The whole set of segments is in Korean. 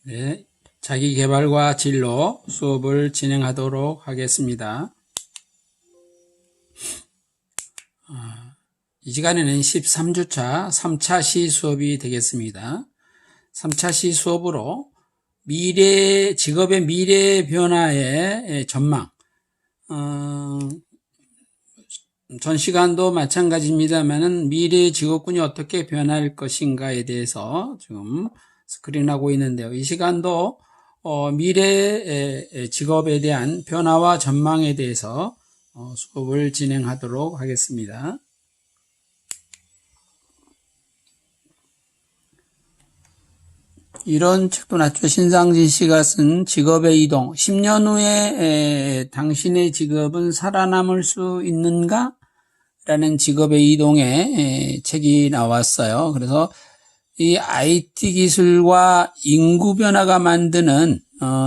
네, 자기계발과 진로 수업을 진행하도록 하겠습니다. 이 시간에는 13주차 3차 시 수업이 되겠습니다. 3차 시 수업으로 직업의 미래 변화의 전망, 전 시간도 마찬가지입니다만은 미래 직업군이 어떻게 변할 것인가에 대해서 지금 스크린하고 있는데요. 이 시간도 미래 직업에 대한 변화와 전망에 대해서 수업을 진행하도록 하겠습니다. 이런 책도 났죠. 신상진 씨가 쓴 직업의 이동. 10년 후에 당신의 직업은 살아남을 수 있는가? 라는 직업의 이동의 책이 나왔어요. 그래서 이 IT 기술과 인구 변화가 만드는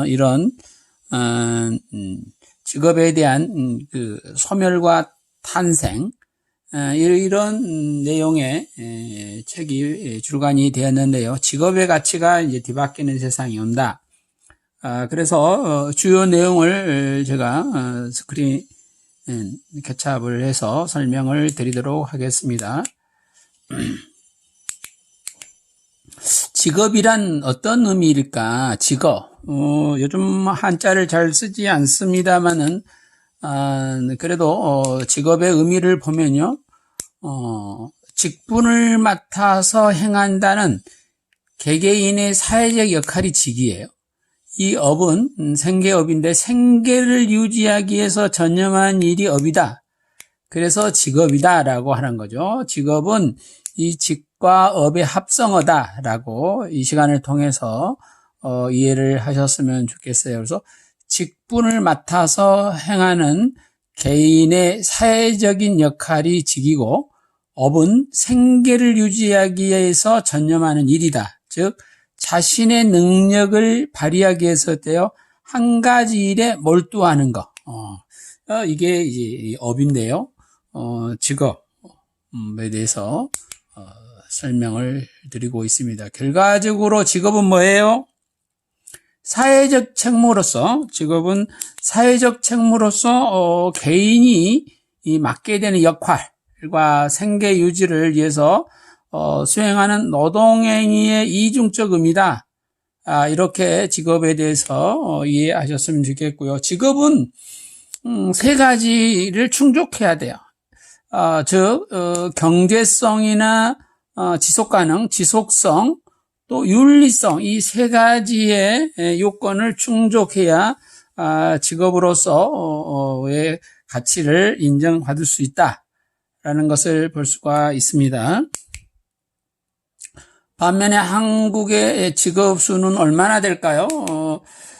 이런 직업에 대한 그 소멸과 탄생, 이런 내용의 책이 출간이 되었는데요. 직업의 가치가 이제 뒤바뀌는 세상이 온다. 그래서 주요 내용을 제가 스크린 개찹을 해서 설명을 드리도록 하겠습니다. 직업이란 어떤 의미일까? 직업. 요즘 한자를 잘 쓰지 않습니다만은, 그래도, 직업의 의미를 보면요, 직분을 맡아서 행한다는 개개인의 사회적 역할이 직이에요. 이 업은 생계업인데 생계를 유지하기 위해서 전념한 일이 업이다. 그래서 직업이다라고 하는 거죠. 직업은 이 직과 업의 합성어다라고 이 시간을 통해서 이해를 하셨으면 좋겠어요. 그래서 직분을 맡아서 행하는 개인의 사회적인 역할이 직이고 업은 생계를 유지하기 위해서 전념하는 일이다. 즉 자신의 능력을 발휘하기 위해서 한 가지 일에 몰두하는 것. 이게 이제 업인데요. 직업에 대해서 설명을 드리고 있습니다. 결과적으로 직업은 뭐예요? 사회적 책무로서, 직업은 사회적 책무로서 개인이 맡게 되는 역할과 생계 유지를 위해서 수행하는 노동행위의 이중적 의미다. 이렇게 직업에 대해서 이해하셨으면 좋겠고요. 직업은 세 가지를 충족해야 돼요. 즉 경제성이나 지속가능, 지속성, 또 윤리성, 이 세 가지의 요건을 충족해야 직업으로서의 가치를 인정받을 수 있다라는 것을 볼 수가 있습니다. 반면에 한국의 직업 수는 얼마나 될까요?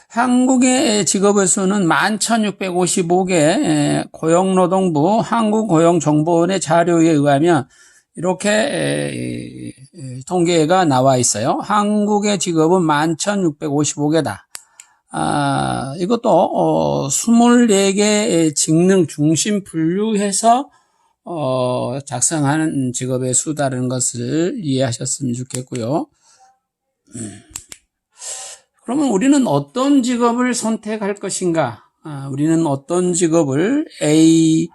한국의 직업의 수는 11,655개, 고용노동부 한국고용정보원의 자료에 의하면 이렇게 통계가 나와 있어요. 한국의 직업은 11,655개다. 이것도 24개의 직능 중심 분류해서 작성하는 직업의 수다라는 것을 이해하셨으면 좋겠고요. 그러면 우리는 어떤 직업을 선택할 것인가? 우리는 어떤 직업을 A,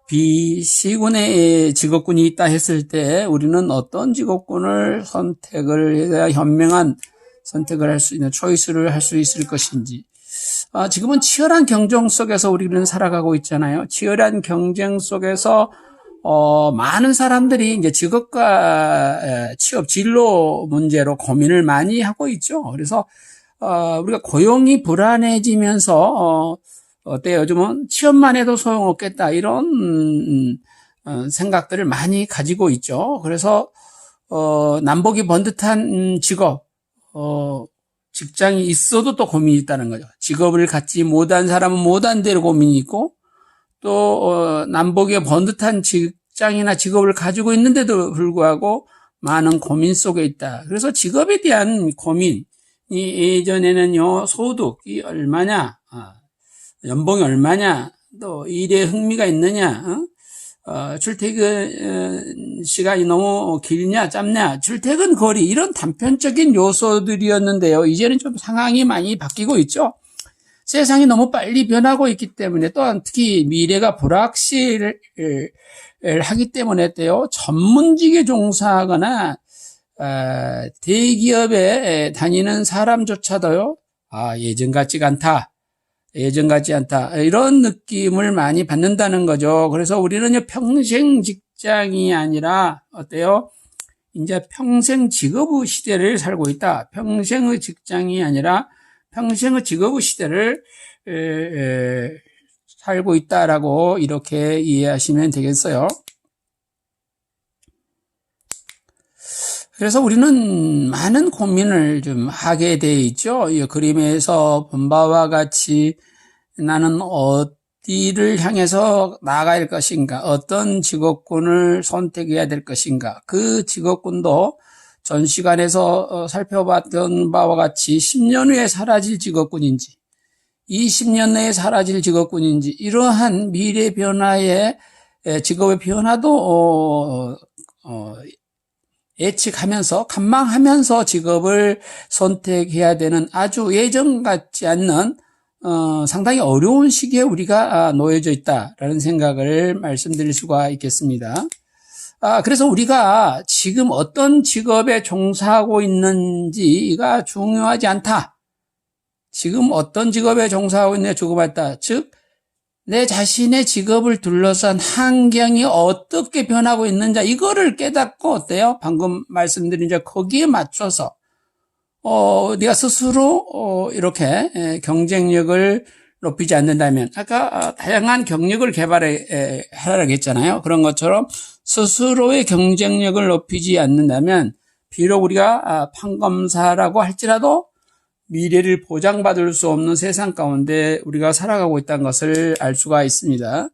B, C군의 직업군이 있다 했을 때 우리는 어떤 직업군을 선택을 해야 현명한 선택을 할 수 있는 초이스를 할 수 있을 것인지. 지금은 치열한 경쟁 속에서 우리는 살아가고 있잖아요. 치열한 경쟁 속에서 많은 사람들이 이제 직업과 취업 진로 문제로 고민을 많이 하고 있죠. 그래서 우리가 고용이 불안해지면서 어때요? 요즘은 취업만 해도 소용없겠다 이런 생각들을 많이 가지고 있죠. 그래서 남복이 번듯한 직업, 직장이 있어도 또 고민이 있다는 거죠. 직업을 갖지 못한 사람은 못한 대로 고민이 있고 또 남복이 번듯한 직장이나 직업을 가지고 있는데도 불구하고 많은 고민 속에 있다. 그래서 직업에 대한 고민, 예전에는요 소득이 얼마냐, 연봉이 얼마냐, 또 일에 흥미가 있느냐, 출퇴근 시간이 너무 길냐 짧냐, 출퇴근 거리, 이런 단편적인 요소들이었는데요. 이제는 좀 상황이 많이 바뀌고 있죠. 세상이 너무 빨리 변하고 있기 때문에, 또한 특히 미래가 불확실하기 때문에 또요, 전문직에 종사하거나 대기업에 다니는 사람조차도요, 예전 같지가 않다, 예전 같지 않다, 이런 느낌을 많이 받는다는 거죠. 그래서 우리는요, 평생 직장이 아니라 어때요? 이제 평생 직업의 시대를 살고 있다. 평생의 직장이 아니라 평생의 직업의 시대를 살고 있다라고 이렇게 이해하시면 되겠어요. 그래서 우리는 많은 고민을 좀 하게 돼 있죠. 이 그림에서 본 바와 같이 나는 어디를 향해서 나아가야 할 것인가, 어떤 직업군을 선택해야 될 것인가, 그 직업군도 전 시간에서 살펴봤던 바와 같이 10년 후에 사라질 직업군인지 20년 내에 사라질 직업군인지, 이러한 미래 변화의 직업의 변화도 예측하면서 관망하면서 직업을 선택해야 되는 아주 예전 같지 않는 상당히 어려운 시기에 우리가 놓여져 있다라는 생각을 말씀드릴 수가 있겠습니다. 그래서 우리가 지금 어떤 직업에 종사하고 있는지가 중요하지 않다. 지금 어떤 직업에 종사하고 있느냐 중요하지 않다. 즉, 내 자신의 직업을 둘러싼 환경이 어떻게 변하고 있는지 이거를 깨닫고, 어때요? 방금 말씀드린 거기에 맞춰서 네가 스스로 이렇게 경쟁력을 높이지 않는다면, 아까 다양한 경력을 개발하라고 했잖아요. 그런 것처럼 스스로의 경쟁력을 높이지 않는다면, 비록 우리가 판검사라고 할지라도 미래를 보장받을 수 없는 세상 가운데 우리가 살아가고 있다는 것을 알 수가 있습니다.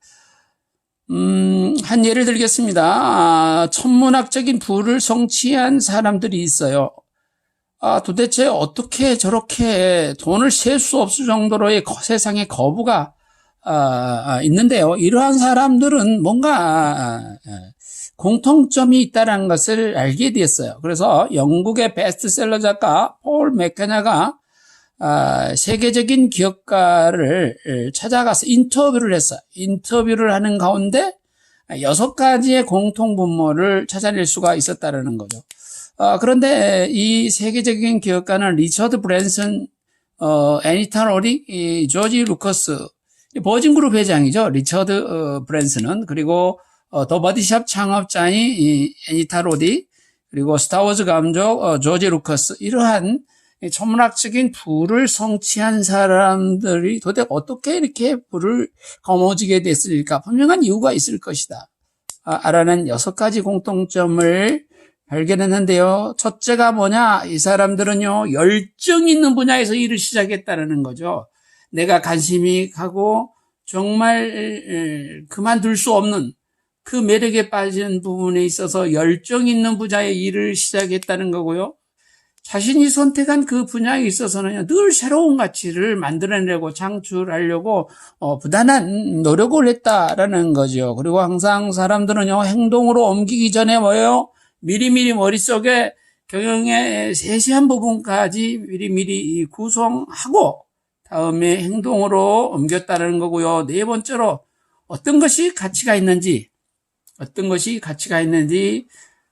한 예를 들겠습니다. 천문학적인 부를 성취한 사람들이 있어요. 도대체 어떻게 저렇게 돈을 셀 수 없을 정도로의 세상에 거부가 있는데요. 이러한 사람들은 뭔가 공통점이 있다는 것을 알게 되었어요. 그래서 영국의 베스트셀러 작가 폴 맥케나가 세계적인 기업가를 찾아가서 인터뷰를 했어요. 인터뷰를 하는 가운데 6가지의 공통분모를 찾아낼 수가 있었다는 거죠. 그런데 이 세계적인 기업가는 리처드 브랜슨, 애니타 로디, 조지 루커스, 버진그룹 회장이죠. 리처드 브랜슨은. 그리고 더 버디샵 창업자인 애니타 로디, 그리고 스타워즈 감독 조지 루커스, 이러한 천문학적인 부를 성취한 사람들이 도대체 어떻게 이렇게 부를 거머쥐게 됐을까? 분명한 이유가 있을 것이다. 알아낸 6가지 공통점을 발견했는데요. 첫째가 뭐냐? 이 사람들은요, 열정 있는 분야에서 일을 시작했다는 거죠. 내가 관심이 가고 정말 그만둘 수 없는 그 매력에 빠진 부분에 있어서 열정 있는 분야의 일을 시작했다는 거고요. 자신이 선택한 그 분야에 있어서는 늘 새로운 가치를 만들어내고 창출하려고 부단한 노력을 했다라는 거죠. 그리고 항상 사람들은요, 행동으로 옮기기 전에 뭐예요? 미리미리 머릿속에 경영의 세세한 부분까지 미리미리 구성하고 다음에 행동으로 옮겼다는 거고요. 네 번째로 어떤 것이 가치가 있는지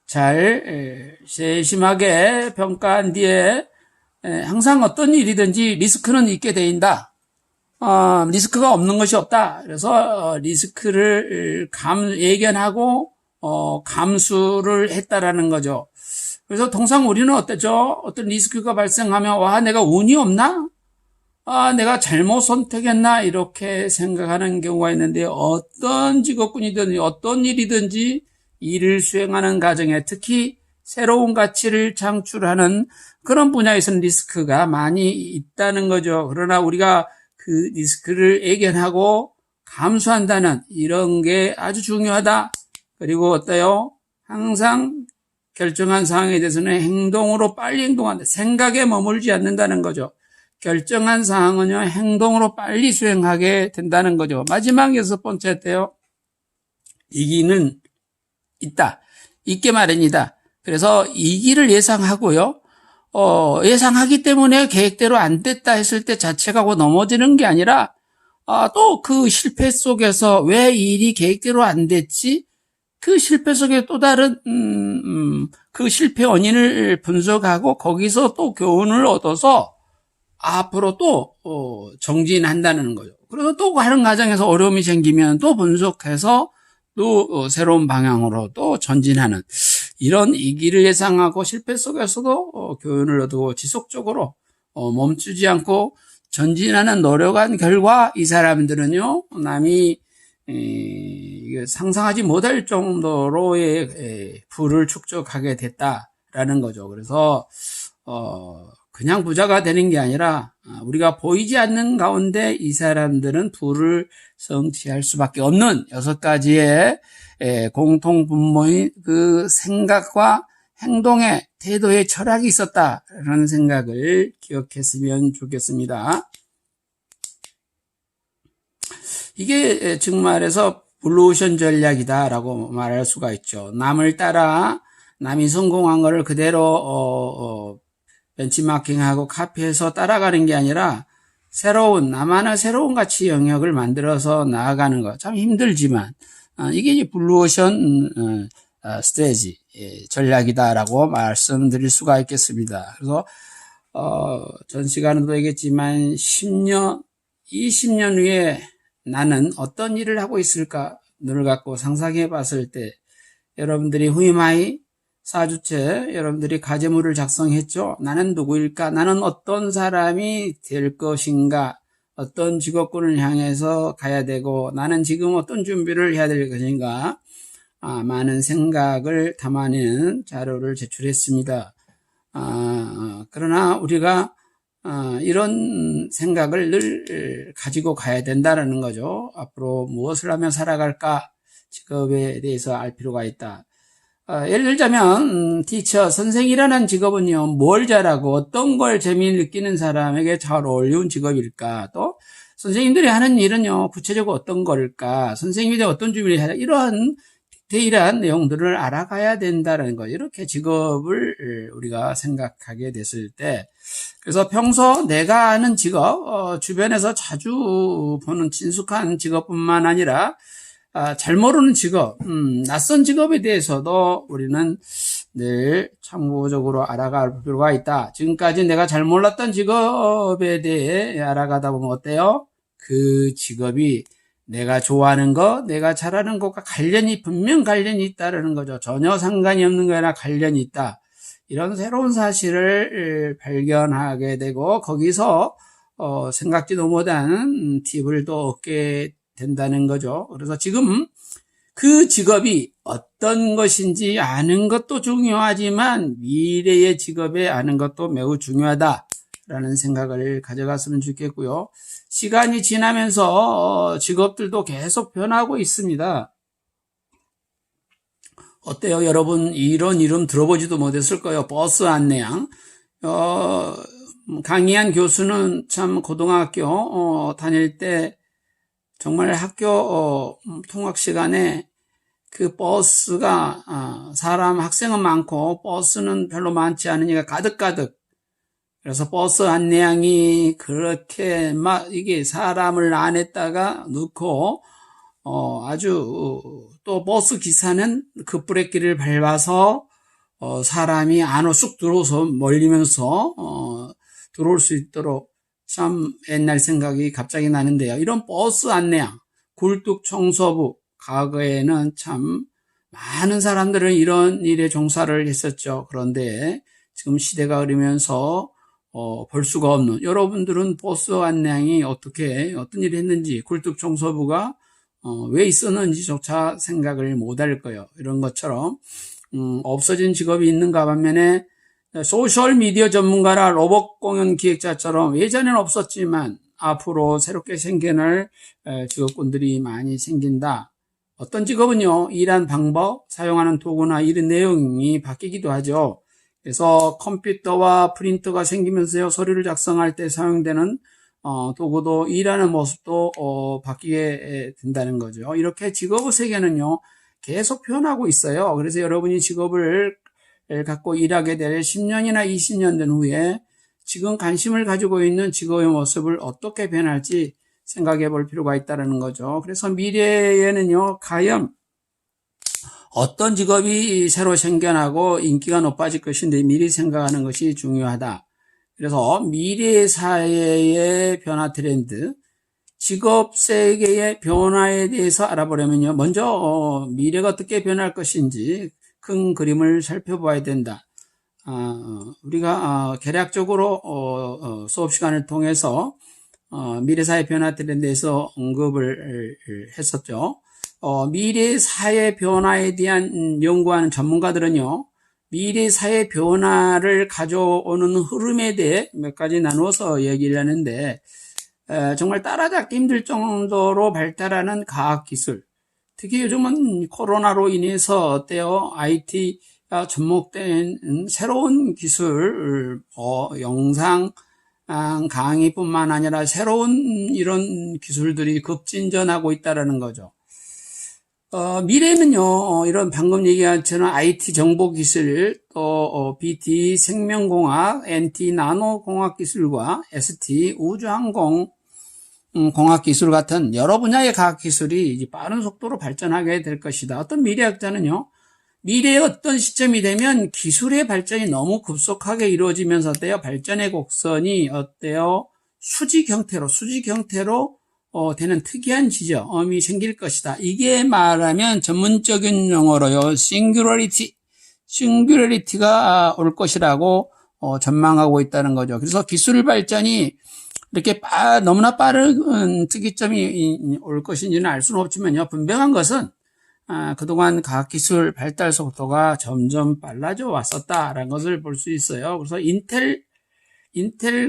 잘 세심하게 평가한 뒤에 항상 어떤 일이든지 리스크는 있게 돼 있다. 리스크가 없는 것이 없다. 그래서 리스크를 예견하고 감수를 했다라는 거죠. 그래서 통상 우리는 어때죠? 어떤 리스크가 발생하면 내가 운이 없나? 내가 잘못 선택했나? 이렇게 생각하는 경우가 있는데, 어떤 직업군이든 어떤 일이든지 일을 수행하는 과정에 특히 새로운 가치를 창출하는 그런 분야에서는 리스크가 많이 있다는 거죠. 그러나 우리가 그 리스크를 예견하고 감수한다는 이런 게 아주 중요하다. 그리고 어때요? 항상 결정한 사항에 대해서는 행동으로 빨리 행동한다. 생각에 머물지 않는다는 거죠. 결정한 사항은요, 행동으로 빨리 수행하게 된다는 거죠. 마지막 6번째인데요. 이기는 있다. 있게 마련이다. 그래서 이기를 예상하고요. 예상하기 때문에 계획대로 안 됐다 했을 때 자책하고 넘어지는 게 아니라, 또 그 실패 속에서 왜 이 일이 계획대로 안 됐지? 그 실패 속에 또 다른, 그 실패 원인을 분석하고 거기서 또 교훈을 얻어서 앞으로 또, 정진한다는 거죠. 그래서 또 하는 과정에서 어려움이 생기면 또 분석해서 또 새로운 방향으로 또 전진하는 이런 이기를 예상하고 실패 속에서도 교훈을 얻고 지속적으로 멈추지 않고 전진하는 노력한 결과 이 사람들은요, 남이 상상하지 못할 정도로의 부를 축적하게 됐다라는 거죠. 그래서 그냥 부자가 되는 게 아니라 우리가 보이지 않는 가운데 이 사람들은 부를 성취할 수밖에 없는 6가지의 공통 분모인 그 생각과 행동의 태도의 철학이 있었다라는 생각을 기억했으면 좋겠습니다. 이게 즉 말해서 블루오션 전략이다라고 말할 수가 있죠. 남을 따라 남이 성공한 거를 그대로 벤치마킹하고 카피해서 따라가는 게 아니라 나만의 새로운 가치 영역을 만들어서 나아가는 거 참 힘들지만 이게 이제 블루오션 스트래지 전략이다라고 말씀드릴 수가 있겠습니다. 그래서 전 시간에도 얘기했지만 10년, 20년 후에 나는 어떤 일을 하고 있을까?를 갖고 상상해 봤을 때 여러분들이 후이마이 4주째 여러분들이 가제물을 작성했죠. 나는 누구일까? 나는 어떤 사람이 될 것인가? 어떤 직업군을 향해서 가야 되고 나는 지금 어떤 준비를 해야 될 것인가? 많은 생각을 담아내는 자료를 제출했습니다. 그러나 우리가 이런 생각을 늘 가지고 가야 된다는 거죠. 앞으로 무엇을 하며 살아갈까? 직업에 대해서 알 필요가 있다. 예를 들자면 티처, 선생이라는 직업은요, 뭘 잘하고 어떤 걸 재미를 느끼는 사람에게 잘 어울리는 직업일까? 또 선생님들이 하는 일은요, 구체적으로 어떤 걸까? 선생님이 어떤 준비를 해야 이러한 디테일한 내용들을 알아가야 된다는 거. 이렇게 직업을 우리가 생각하게 됐을 때, 그래서 평소 내가 아는 직업, 주변에서 자주 보는 친숙한 직업뿐만 아니라 잘 모르는 직업, 낯선 직업에 대해서도 우리는 늘 참고적으로 알아갈 필요가 있다. 지금까지 내가 잘 몰랐던 직업에 대해 알아가다 보면 어때요? 그 직업이 내가 좋아하는 거, 내가 잘하는 것과 분명 관련이 있다는 거죠. 전혀 상관이 없는 거나 관련이 있다. 이런 새로운 사실을 발견하게 되고 거기서 생각지도 못한 팁을 또 얻게 된다는 거죠. 그래서 지금 그 직업이 어떤 것인지 아는 것도 중요하지만 미래의 직업에 아는 것도 매우 중요하다라는 생각을 가져갔으면 좋겠고요. 시간이 지나면서 직업들도 계속 변하고 있습니다. 어때요? 여러분 이런 이름 들어보지도 못했을 거예요. 버스 안내양. 강의한 교수는 참 고등학교 다닐 때 정말 학교 통학 시간에 그 버스가 학생은 많고 버스는 별로 많지 않으니까 가득가득. 그래서 버스 안내양이 그렇게 막 이게 사람을 안에다가 넣고 아주 또 버스 기사는 급브레이크를 밟아서 사람이 안으로 쑥 들어오서 멀리면서 들어올 수 있도록 참 옛날 생각이 갑자기 나는데요. 이런 버스 안내양, 굴뚝 청소부, 과거에는 참 많은 사람들은 이런 일에 종사를 했었죠. 그런데 지금 시대가 흐르면서 볼 수가 없는, 여러분들은 버스 안내양이 어떤 일을 했는지, 굴뚝 청소부가 왜 있었는지조차 생각을 못할 거예요. 이런 것처럼 없어진 직업이 있는가 반면에 소셜미디어 전문가나 로봇 공연 기획자처럼 예전에는 없었지만 앞으로 새롭게 생겨날 직업군들이 많이 생긴다. 어떤 직업은요, 일한 방법, 사용하는 도구나 일의 내용이 바뀌기도 하죠. 그래서 컴퓨터와 프린터가 생기면서요, 서류를 작성할 때 사용되는 도구도 일하는 모습도 바뀌게 된다는 거죠. 이렇게 직업의 세계는요, 계속 변하고 있어요. 그래서 여러분이 직업을 갖고 일하게 될 10년이나 20년 된 후에 지금 관심을 가지고 있는 직업의 모습을 어떻게 변할지 생각해 볼 필요가 있다는 거죠. 그래서 미래에는요, 과연 어떤 직업이 새로 생겨나고 인기가 높아질 것인데 미리 생각하는 것이 중요하다. 그래서 미래 사회의 변화 트렌드, 직업 세계의 변화에 대해서 알아보려면요, 먼저 미래가 어떻게 변할 것인지 큰 그림을 살펴봐야 된다. 우리가 개략적으로 수업 시간을 통해서 미래 사회 변화 트렌드에서 언급을 했었죠. 미래 사회 변화에 대한 연구하는 전문가들은요, 미래 사회 변화를 가져오는 흐름에 대해 몇 가지 나누어서 얘기를 하는데, 정말 따라잡기 힘들 정도로 발달하는 과학기술, 특히 요즘은 코로나로 인해서 어때요? IT가 접목된 새로운 기술, 영상 강의뿐만 아니라 새로운 이런 기술들이 급진전하고 있다는 거죠. 미래는요, 이런 방금 얘기한 것처럼 IT 정보기술, 또 BT 생명공학, NT 나노공학기술과 ST 우주항공 공학기술 같은 여러 분야의 과학기술이 빠른 속도로 발전하게 될 것이다. 어떤 미래학자는요, 미래의 어떤 시점이 되면 기술의 발전이 너무 급속하게 이루어지면서 어때요? 발전의 곡선이 어때요? 수직 형태로 되는 특이한 지점이 생길 것이다. 이게 말하면 전문적인 용어로요, 싱귤러리티가 올 것이라고 전망하고 있다는 거죠. 그래서 기술 발전이 이렇게 너무나 빠른 특이점이 올 것인지는 알 수는 없지만요, 분명한 것은 그동안 과학기술 발달 속도가 점점 빨라져 왔었다라는 것을 볼 수 있어요. 그래서 인텔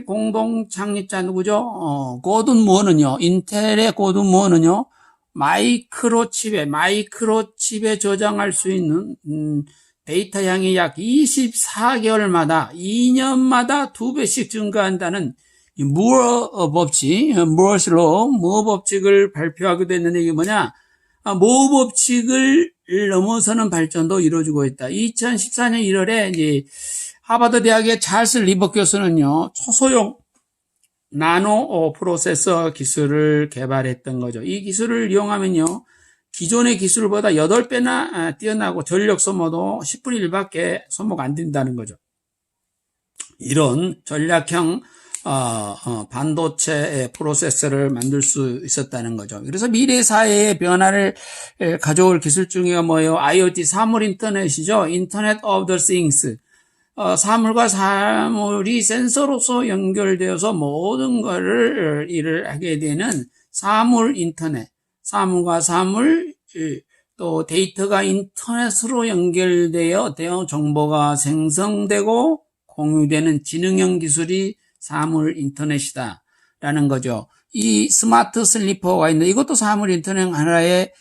공동 창립자 누구죠? 고든 무어는요, 인텔의 고든 무어는요, 마이크로칩에 저장할 수 있는 데이터 양이 약 24개월마다 2년마다 2배씩 증가한다는 무어 법칙을 발표하게 됐는데, 이게 뭐냐? 무어 법칙을 넘어서는 발전도 이루어지고 있다. 2014년 1월에 이제 하버드 대학의 찰스 리버 교수는요, 초소형 나노 프로세서 기술을 개발했던 거죠. 이 기술을 이용하면요, 기존의 기술보다 8배나 뛰어나고 전력 소모도 10분의 1밖에 소모가 안 된다는 거죠. 이런 전략형 반도체 프로세서를 만들 수 있었다는 거죠. 그래서 미래 사회의 변화를 가져올 기술 중에 뭐예요? IoT, 사물 인터넷이죠. 인터넷 오브 더 띵스. 사물과 사물이 센서로서 연결되어서 모든 거를 일을 하게 되는 사물 인터넷. 사물과 사물, 또 데이터가 인터넷으로 연결되어 정보가 생성되고 공유되는 지능형 기술이 사물 인터넷이다 라는 거죠. 이 스마트 슬리퍼가 있는데 이것도 사물 인터넷 하나의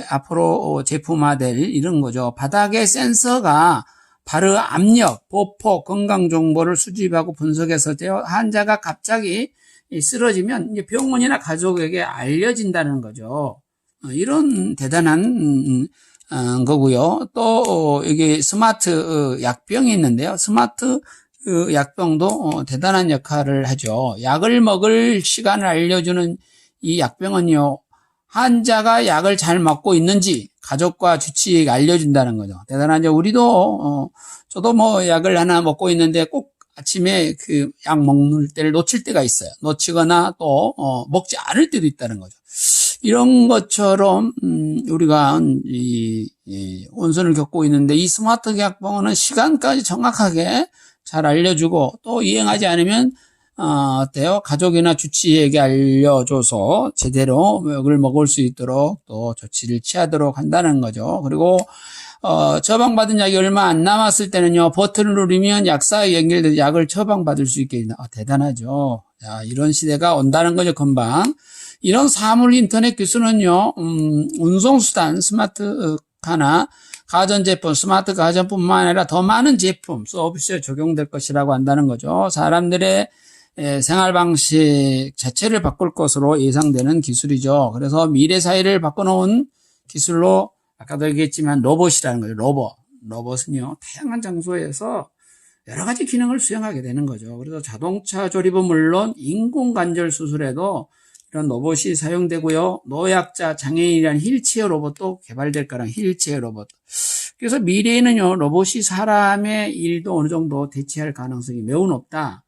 앞으로 제품화될 이런 거죠. 바닥에 센서가 바로 압력, 보폭, 건강 정보를 수집하고 분석해서 환자가 갑자기 쓰러지면 이제 병원이나 가족에게 알려진다는 거죠. 이런 대단한 거고요. 또 이게 스마트 약병이 있는데요. 스마트 약병도 대단한 역할을 하죠. 약을 먹을 시간을 알려주는 이 약병은요, 환자가 약을 잘 먹고 있는지 가족과 주치의에게 알려준다는 거죠. 대단하죠. 우리도 저도 뭐 약을 하나 먹고 있는데 꼭 아침에 그 약 먹는 때를 놓칠 때가 있어요. 놓치거나 또 먹지 않을 때도 있다는 거죠. 이런 것처럼 우리가 이 혼선을 겪고 있는데, 이 스마트 약병원은 시간까지 정확하게 잘 알려주고, 또 이행하지 않으면 어때요? 가족이나 주치의에게 알려줘서 제대로 약을 먹을 수 있도록 또 조치를 취하도록 한다는 거죠. 그리고 처방받은 약이 얼마 안 남았을 때는요, 버튼을 누르면 약사에 연결돼서 약을 처방받을 수 있게 대단하죠. 자, 이런 시대가 온다는 거죠, 금방. 이런 사물 인터넷 기술은요, 운송수단, 스마트 카나 가전제품, 스마트 가전뿐만 아니라 더 많은 제품, 서비스에 적용될 것이라고 한다는 거죠. 사람들의 생활 방식 자체를 바꿀 것으로 예상되는 기술이죠. 그래서 미래 사회를 바꿔놓은 기술로 아까도 얘기했지만 로봇이라는 거죠. 로봇은요, 다양한 장소에서 여러 가지 기능을 수행하게 되는 거죠. 그래서 자동차 조립은 물론 인공관절 수술에도 이런 로봇이 사용되고요. 노약자, 장애인이란 휠체어 로봇도 개발될 거란 휠체어 로봇. 그래서 미래에는요, 로봇이 사람의 일도 어느 정도 대체할 가능성이 매우 높다.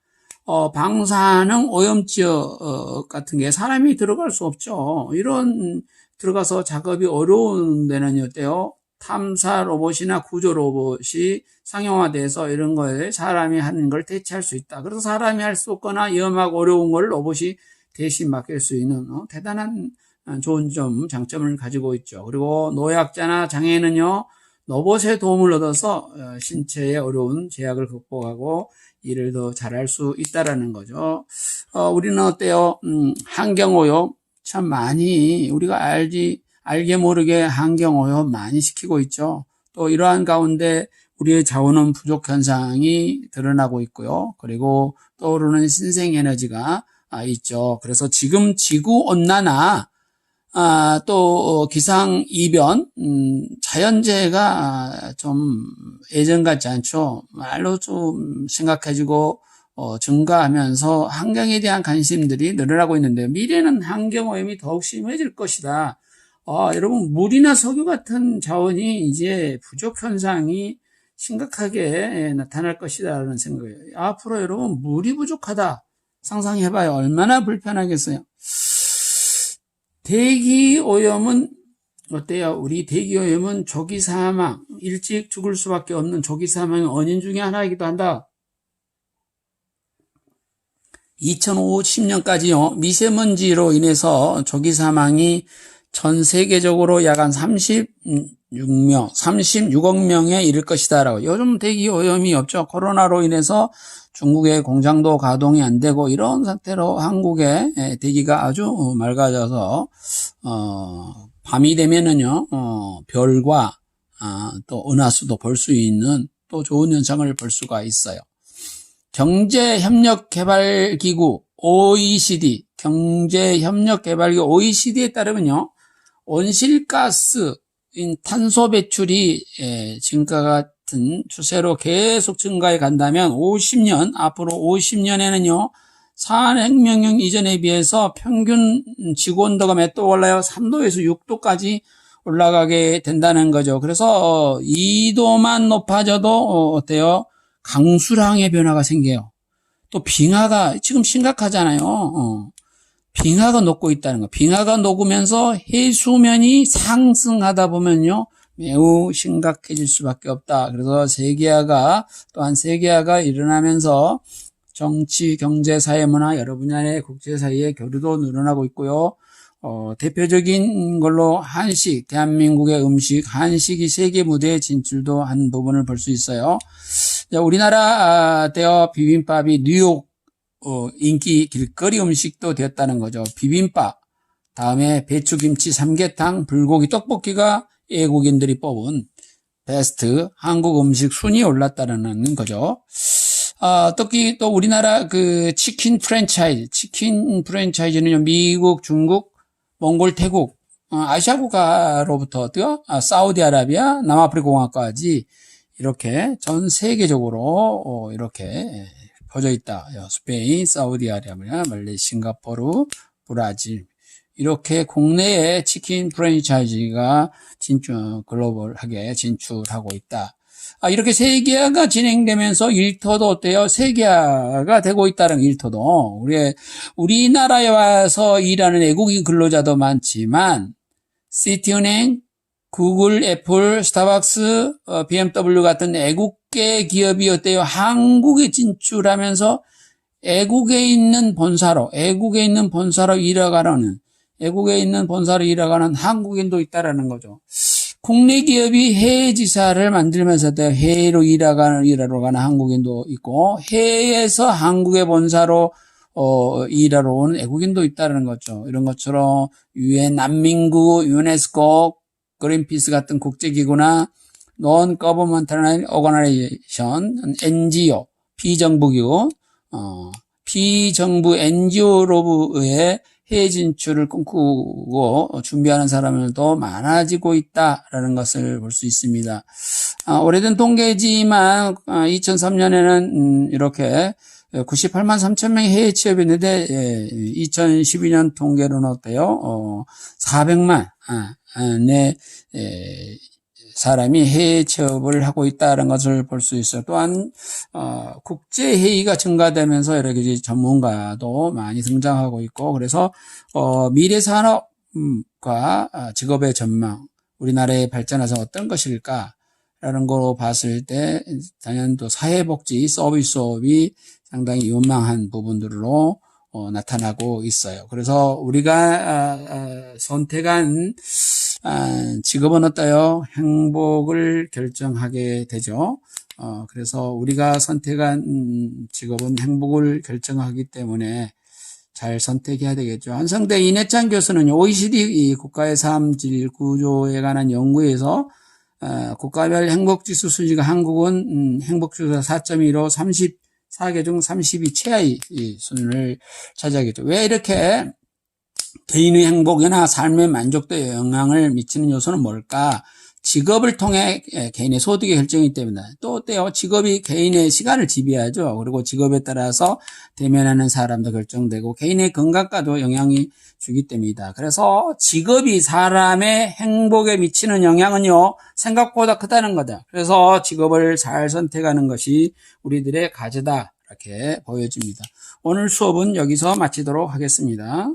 방사능 오염지역 같은 게 사람이 들어갈 수 없죠. 이런 들어가서 작업이 어려운 데는 어때요? 탐사 로봇이나 구조 로봇이 상용화돼서 이런 거에 사람이 하는 걸 대체할 수 있다. 그래서 사람이 할 수 없거나 위험하고 어려운 걸 로봇이 대신 맡길 수 있는 대단한 좋은 장점을 가지고 있죠. 그리고 노약자나 장애인은요, 로봇의 도움을 얻어서 신체의 어려운 제약을 극복하고 일을 더 잘할 수 있다라는 거죠. 우리는 어때요? 환경오염 참 많이 우리가 알게 모르게 환경오염 많이 시키고 있죠. 또 이러한 가운데 우리의 자원은 부족 현상이 드러나고 있고요. 그리고 떠오르는 신생에너지가 있죠. 그래서 지금 지구온난화, 또 기상이변, 자연재해가 좀 예전 같지 않죠. 말로 좀 심각해지고 증가하면서 환경에 대한 관심들이 늘어나고 있는데 미래는 환경오염이 더욱 심해질 것이다. 여러분, 물이나 석유 같은 자원이 이제 부족 현상이 심각하게 나타날 것이다라는 생각이에요. 앞으로 여러분, 물이 부족하다. 상상해봐요. 얼마나 불편하겠어요. 대기오염은 어때요? 우리 대기오염은 조기사망, 일찍 죽을 수밖에 없는 조기사망의 원인 중에 하나이기도 한다. 2050년까지요, 미세먼지로 인해서 조기사망이 전 세계적으로 약 한 36억 명에 이를 것이다라고. 요즘 대기오염이 없죠. 코로나로 인해서 중국의 공장도 가동이 안 되고 이런 상태로 한국의 대기가 아주 맑아져서 밤이 되면은요, 별과 또 은하수도 볼 수 있는 또 좋은 현상을 볼 수가 있어요. 경제협력개발기구 OECD, 경제협력개발기구 OECD에 따르면요, 온실가스인 탄소 배출이 지금과 같은 추세로 계속 증가해 간다면 앞으로 50년에는요, 산업혁명 이전에 비해서 평균 지구온도가 몇 도 올라요? 3도에서 6도까지 올라가게 된다는 거죠. 그래서 2도만 높아져도 어때요? 강수량의 변화가 생겨요. 또 빙하가 지금 심각하잖아요. 빙하가 녹고 있다는 거. 빙하가 녹으면서 해수면이 상승하다 보면요, 매우 심각해질 수밖에 없다. 그래서 또한 세계화가 일어나면서 정치, 경제, 사회, 문화 여러 분야의 국제 사이의 교류도 늘어나고 있고요. 대표적인 걸로 한식, 대한민국의 음식, 한식이 세계 무대에 진출도 한 부분을 볼 수 있어요. 우리나라 비빔밥이 뉴욕 인기 길거리 음식도 되었다는 거죠. 비빔밥, 다음에 배추김치, 삼계탕, 불고기, 떡볶이가 외국인들이 뽑은 베스트 한국 음식 순위에 올랐다는 거죠. 특히 또 우리나라 치킨 프랜차이즈는 미국, 중국, 몽골, 태국, 아시아 국가로부터 사우디아라비아, 남아프리카 공화국까지 이렇게 전 세계적으로 이렇게 퍼져 있다. 스페인, 사우디아라비아, 말레이시아, 싱가포르, 브라질 이렇게 국내에 치킨 프랜차이즈가 글로벌하게 진출하고 있다. 이렇게 세계화가 진행되면서 일터도 어때요? 세계화가 되고 있다는 일터도. 우리나라에 와서 일하는 외국인 근로자도 많지만, 시티은행, 구글, 애플, 스타벅스, BMW 같은 외국계 기업이 어때요? 한국에 진출하면서 외국에 있는 본사로 일하가는 한국인도 있다라는 거죠. 국내 기업이 해외 지사를 만들면서 해외로 일하러 가는 한국인도 있고, 해외에서 한국의 본사로 일하러 오는 외국인도 있다는 거죠. 이런 것처럼 유엔 난민구, 유네스코, 그린피스 같은 국제기구나 Non-Governmental Organization, NGO, 비정부 NGO로의 해외 진출을 꿈꾸고 준비하는 사람들도 많아지고 있다라는 것을 볼 수 있습니다. 오래된 통계지만 2003년에는 이렇게 98만 3천 명이 해외 취업했는데 2012년 통계로는 어때요? 400만 내 사람이 해외 취업을 하고 있다는 것을 볼 수 있어요. 또한 국제 회의가 증가되면서 여러 가지 전문가도 많이 등장하고 있고, 그래서 미래 산업과 직업의 전망, 우리나라의 발전에서 어떤 것일까라는 거로 봤을 때 당연 또 사회복지 서비스업이 상당히 유망한 부분들로 나타나고 있어요. 그래서 우리가 선택한 직업은 어때요? 행복을 결정하게 되죠. 그래서 우리가 선택한 직업은 행복을 결정하기 때문에 잘 선택해야 되겠죠. 한성대 이내찬 교수는요, OECD 국가의 삶질 구조에 관한 연구에서 국가별 행복지수 순위가 한국은 행복지수 4.15, 34개 중 30위 최하위 순위를 차지하겠죠. 왜 이렇게 개인의 행복이나 삶의 만족도에 영향을 미치는 요소는 뭘까? 직업을 통해 개인의 소득이 결정이기 때문에. 또 어때요? 직업이 개인의 시간을 지배하죠. 그리고 직업에 따라서 대면하는 사람도 결정되고 개인의 건강과도 영향이 주기 때문이다. 그래서 직업이 사람의 행복에 미치는 영향은요, 생각보다 크다는 거다. 그래서 직업을 잘 선택하는 것이 우리들의 과제다. 이렇게 보여집니다. 오늘 수업은 여기서 마치도록 하겠습니다.